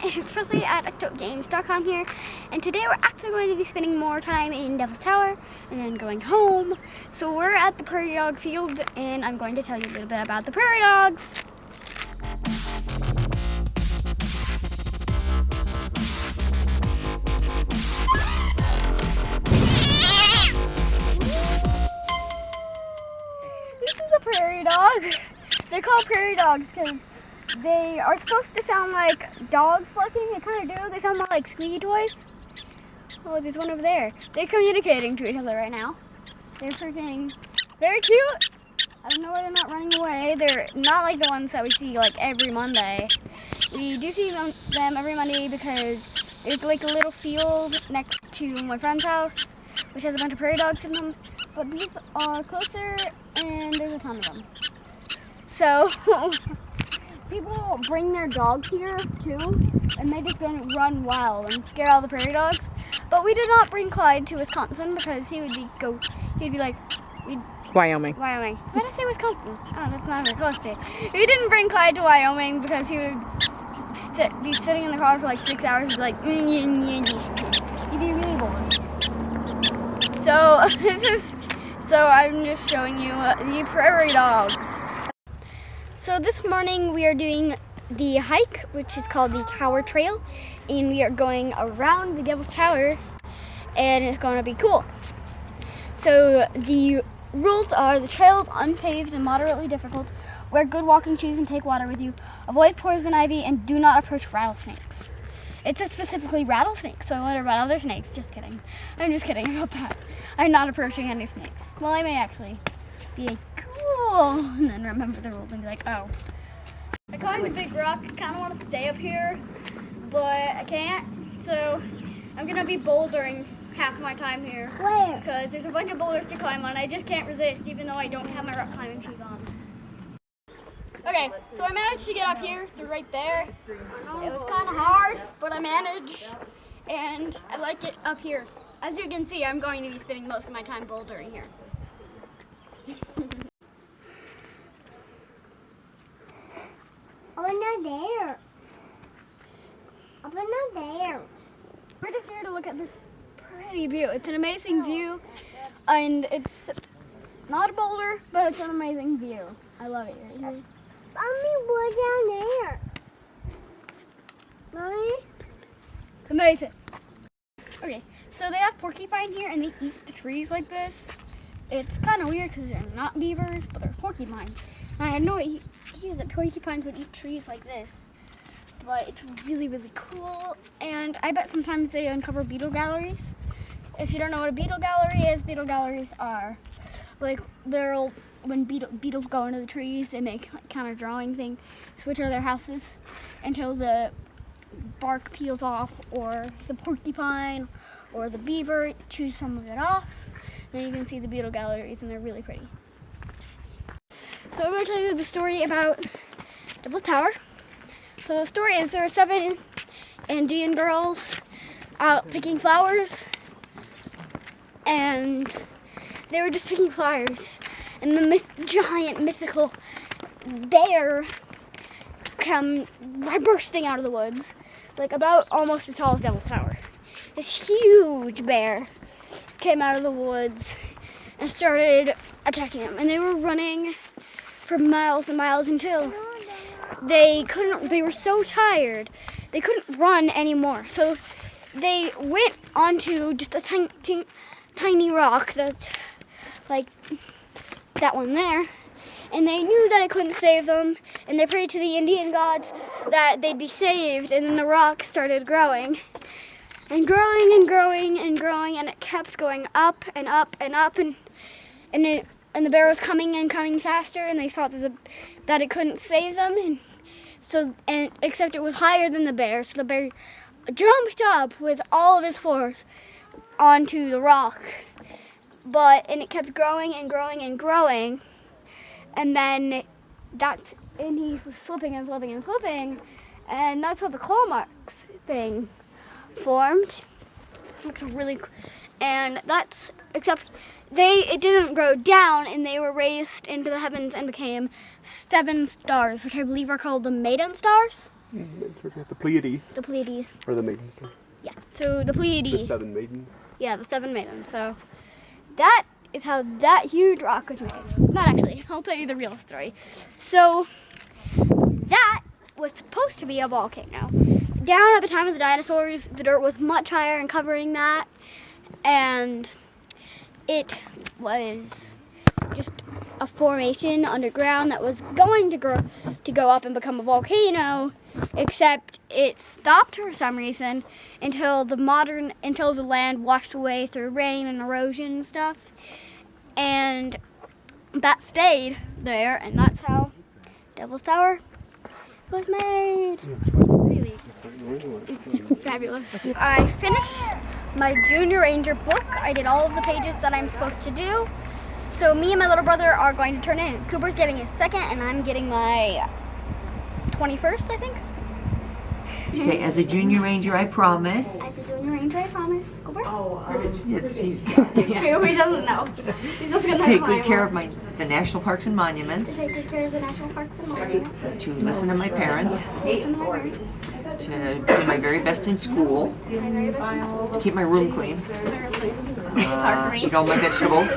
it's Presley at ActOutGames.com here, and today we're actually going to be spending more time in Devil's Tower and then going home. So we're at the Prairie Dog field, and I'm going to tell you a little bit about the Prairie Dogs. This is a prairie dog. They're called Prairie Dogs because they are supposed to sound like dogs barking. They kind of do. They sound more like squeaky toys. Oh, there's one over there. They're communicating to each other right now. They're freaking very cute. I don't know why they're not running away. They're not like the ones that we see like every Monday. We do see them every Monday because there's like a little field next to my friend's house, which has a bunch of prairie dogs in them. But these are closer, and there's a ton of them. So people bring their dogs here too, and they just run wild and scare all the prairie dogs. But we did not bring Clyde to Wisconsin because he would be like Wyoming. Why did I say Wisconsin? Oh, that's not very close to it. We didn't bring Clyde to Wyoming because he would be sitting in the car for like 6 hours and be like, he'd be really bored. So I'm just showing you the Prairie Dogs. So this morning we are doing the hike, which is called the Tower Trail, and we are going around the Devil's Tower, and it's going to be cool. So the rules are: the trail is unpaved and moderately difficult. Wear good walking shoes and take water with you. Avoid poison ivy and do not approach rattlesnakes. It says specifically rattlesnakes, so I wonder about other snakes. Just kidding. I'm just kidding about that. I'm not approaching any snakes. Well, I may actually be like, cool, and then remember the rules and be like, oh. I climbed a big rock. I kind of want to stay up here, but I can't. So I'm going to be bouldering half my time here. Where? Because there's a bunch of boulders to climb on. I just can't resist, even though I don't have my rock climbing shoes on. Okay, so I managed to get up here through right there. It was kind of hard, but I managed, and I like it up here. As you can see, I'm going to be spending most of my time bouldering here. Oh, not there. Oh, but not there. We're just here to look at this pretty view. It's an amazing view, and it's not a boulder, but it's an amazing view. I love it right here. Mommy, we're down there. Mommy? It's amazing. Okay, so they have porcupine here, and they eat the trees like this. It's kind of weird because they're not beavers, but they're porcupine. And I had no idea that porcupines would eat trees like this. But it's really, really cool. And I bet sometimes they uncover beetle galleries. If you don't know what a beetle gallery is, beetle galleries are like when beetles go into the trees, they make like, kind of drawing thing, switch out their houses until the bark peels off, or the porcupine or the beaver chews some of it off. Then you can see the beetle galleries, and they're really pretty. So I'm going to tell you the story about Devil's Tower. So the story is there are 7 Indian girls out picking flowers, and they were just picking flowers, and the giant mythical bear came bursting out of the woods, like about almost as tall as Devil's Tower. This huge bear came out of the woods and started attacking them, and they were running for miles and miles until they were so tired, they couldn't run anymore. So they went onto just a tiny rock that's like that one there, and they knew that it couldn't save them, and they prayed to the Indian gods that they'd be saved, and then the rock started growing and growing and growing and growing, and it kept going up and up and up, and the bear was coming and coming faster, and they thought that it couldn't save them, and except it was higher than the bear, so the bear jumped up with all of his force onto the rock, and it kept growing and growing and growing, and then and he was slipping and slipping and slipping, and that's what the claw marks thing formed. Looks really cool. And it didn't grow down, and they were raised into the heavens and became 7 stars, which I believe are called the maiden stars. The Pleiades. The Pleiades. Or the Maidens. Yeah, so the Pleiades. The 7 Maidens. Yeah, the 7 maidens. So that is how that huge rock was made. Not actually. I'll tell you the real story. So that was supposed to be a volcano. Down at the time of the dinosaurs, the dirt was much higher and covering that, and it was just a formation underground that was going to go up and become a volcano, except it stopped for some reason until the land washed away through rain and erosion and stuff, and that stayed there, and that's how Devil's Tower was made. Really, it's fabulous. I finished my Junior Ranger book. I did all of the pages that I'm supposed to do. So me and my little brother are going to turn in. Cooper's getting his second, and I'm getting my 21st, I think. You say, as a Junior Ranger, I promise. As a Junior Ranger, I promise. Cooper? He's He doesn't know. He's just gonna take good care of the national parks and monuments. Take good care of the national parks and monuments. To listen to my parents. Listen to my parents. To do my very best in school. My very best in school. Keep my room clean. Eat all my vegetables.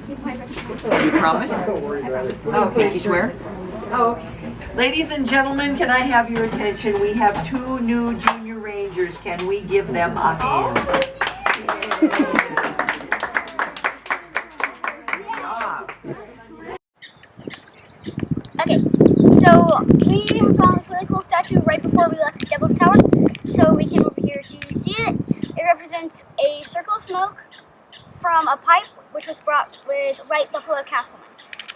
You promise? Okay. You swear? Oh, okay. Ladies and gentlemen, can I have your attention? We have 2 new Junior Rangers. Can we give them a hand? Good job. Okay, so we found this really cool statue right before we left the Devil's Tower. So we came over here to see it. It represents a circle of smoke from a pipe which was brought with White Buffalo Calf Woman.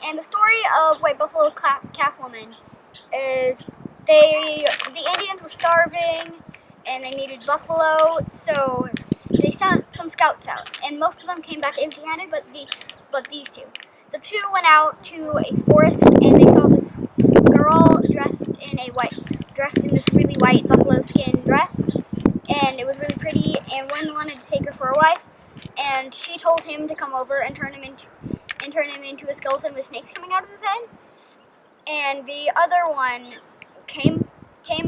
And the story of White Buffalo Calf Woman is the Indians were starving and they needed buffalo, so they sent some scouts out, and most of them came back empty-handed, but these two. The two went out to a forest and they saw this girl dressed in this really white buffalo skin dress, and it was really pretty, and one wanted to take her for a wife, and she told him to come over and turn him into a skeleton with snakes coming out of his head. And the other one came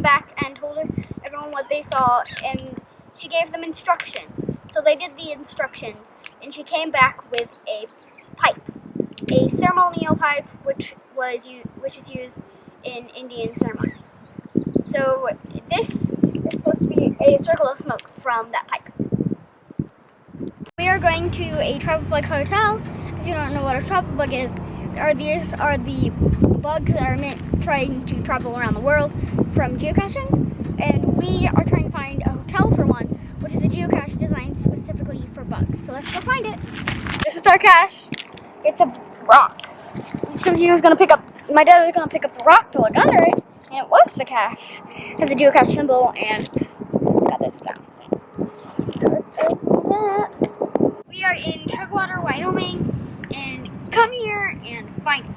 back and told everyone what they saw, and she gave them instructions. So they did the instructions, and she came back with a pipe, a ceremonial pipe, which is used in Indian ceremonies. So this is supposed to be a circle of smoke from that pipe. We are going to a travel bug hotel. If you don't know what a travel bug is, these are the bugs that are trying to travel around the world from geocaching, and we are trying to find a hotel for one, which is a geocache designed specifically for bugs. So let's go find it. This is our cache. It's a rock. So my dad was gonna pick up the rock to look under it, and it was the cache. It has a geocache symbol, and it's got this down. So let's open that. We are in Chuggaaconnory, Wyoming, and come here and find it.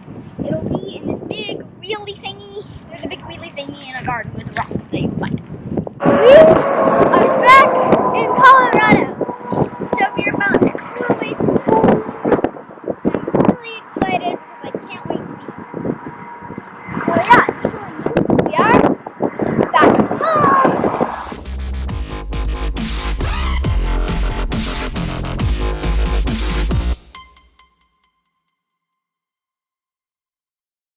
It'll be in this big wheelie thingy. There's a big wheelie thingy in a garden with a rock that you can find. We are back in Colorado. So we're about an hour away from home. I'm really excited because I can't wait to be home. So yeah, I'm showing you. We are